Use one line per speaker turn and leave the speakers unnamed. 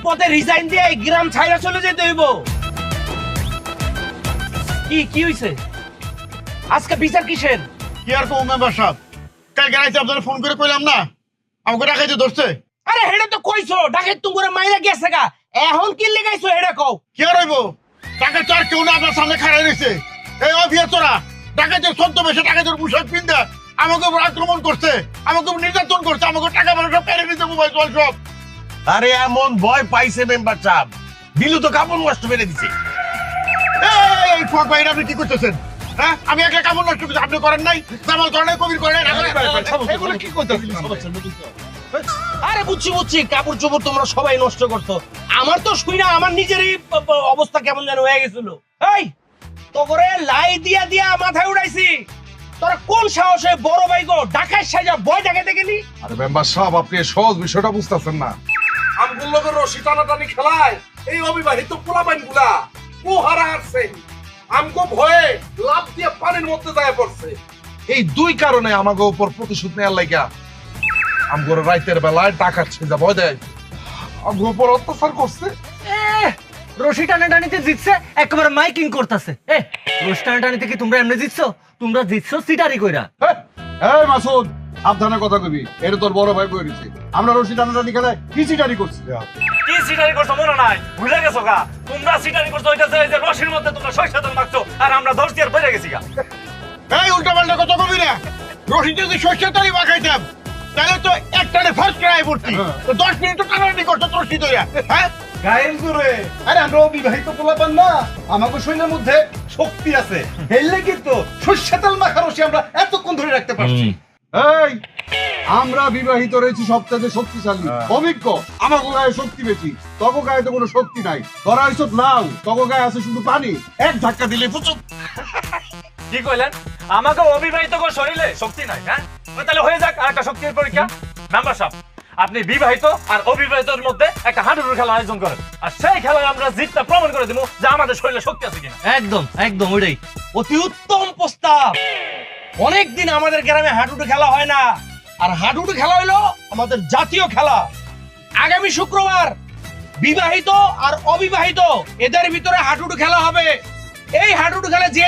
পথে রিজাইন দিয়ে এই গ্রাম ছাইরা চলে যেতে হইব। কি হইছে আজকে বিচার কিসের?
কি আর কম মেম্বার সাহেব, কালকে রাইতে আপনারা ফোন করে কইলাম না আমাকে ডাকাইতে ধরছে।
আরে হেডা তো কইছো ডাকে তুমি করে মাইরা গেছে গা, এখন কি লাগাইছো হেডা কও।
কি আর হইব, ডাকাত তো আর কেউ না আপনার সামনে খাড়াই রয়েছে। এই অভিয়াতরা ডাকাতের ছদ্মবেশে ডাকাতের পোশাক পিন্দা আমাকে উপর আক্রমণ করছে, আমাকে উপর নির্যাতন করছে, আমাকে টাকা পয়সা সব কেড়ে নিতে মোবাইল টোবাইল সব।
আরে এমন ভয় পাইছে মেম্বার সাহেব, দিলু তো কাপড় নষ্ট করে দিছে।
এই ফুয়াক ভাই আপনি কি করতেছেন? হ্যাঁ আমি একটা কাপড় নষ্ট করছি, আপনি করেন নাই, জামাল করেন নাই, কবির করেন নাই, এগুলো কি করতেছেন?
আরে বুঝছি কাপড় চোপড় তোমরা সবাই নষ্ট করছো। আমার তো শুই না, আমার নিজেরই অবস্থা কেমন যেন হয়ে গেছিল। এই তো করে লাই দিয়া দিয়া মাথায় উড়াইছি, তোরা কোন সাহসে বড় ভাই গো ঢাকায় সাজা বয় ডাকাইতে গেলি?
আরে মেম্বার সাহেব আপনি সহজ বিষয়টা বুঝতেছেন না।
আমগুলো রশি টানাটানি খেলায় এই অবিবাহিত পোলাপাইন গুলা ও হারা আসছে, আমগো ভয়ে লাভ দিয়ে পানির মধ্যে যায় পড়ছে।
এই দুই কারণে আমাকে উপর প্রতিশোধ নেওয়ার লাইগা আমগোর রাইতের বেলায় টাকার ছেঁজা ভয় দেয়, আমগো উপর অত্যাচার করছে।
রশি টানাটানিতে জিতছে, একেবারে মাইকিং করতেছে। রশি টানাটানিতে কি তোমরা এমনি জিতছো? তোমরা জিতছো সিটারি কইরা।
এই মাসুদ সাবধানে কথা কবি, এটা তোর বড় ভাই কই দিছে। আমরা রশি টানাটানি খেলায় কি সিটারি করছি?
কি সিটারি করছো মনে নাই? ভুলে গেছো গা? তোমরা সিটারি করছো ওইটাছে যে রশির মধ্যে তোমরা সরিষা তেল মাখছো আর আমরা দোষ দিয়ে বেড়ে গেছি গা।
এই উল্টা পাল্টা কথা কবি না, রশি যদি সর্ষে তালি মাখাইতাম তাহলে তো একটানে ফার্স্ট ক্রাই পড়তি, তো 10 মিনিট তো টানাটানি করতো রশি ধইরা। হ্যাঁ
গায়েল করে আরে আমরা অবিবাহিত পোলাপান না, আমাকে শরীরের মধ্যে শক্তি আছে, হেললে কিন্তু সর্ষে তেল মাখা রশি আমরা এতক্ষণ ধরে রাখতে পারছি।
এই আমরা বিবাহিত রয়েছি সবচেয়ে শক্তিশালী অভিজ্ঞ, আমাকে গায়ে শক্তি বেশি, তগো গায়ে তো কোনো শক্তি নাই। তোরা এইসব নাও, তগো গায়ে আছে শুধু পানি, এক ধাক্কা দিলে পুচুক।
কি কইলেন? আমাকে অবিবাহিত করে শরীরে শক্তি নাই? হ্যাঁ তাহলে হয়ে যাক আরেকটা শক্তির পরীক্ষা। মেম্বার সাহেব আপনি বিবাহিত আর অবিবাহিতের মধ্যে একটা হাডুডুর খেলা আয়োজন করেন, আর সেই খেলায় আমরা জিতটা প্রমাণ করে দিব যে আমাদের শরীরে শক্তি আছে কিনা।
একদম ওইটাই
অতি উত্তম প্রস্তাব। অনেকদিন আমাদের গ্রামে হাডুডু খেলা হয় না, আর হাডুডু খেলা হইলো আমাদের জাতীয় খেলা। আগামী শুক্রবার বিবাহিত আর অবিবাহিত এদের ভিতরে হাডুডু খেলা হবে। এই হাডুডু খেলা যে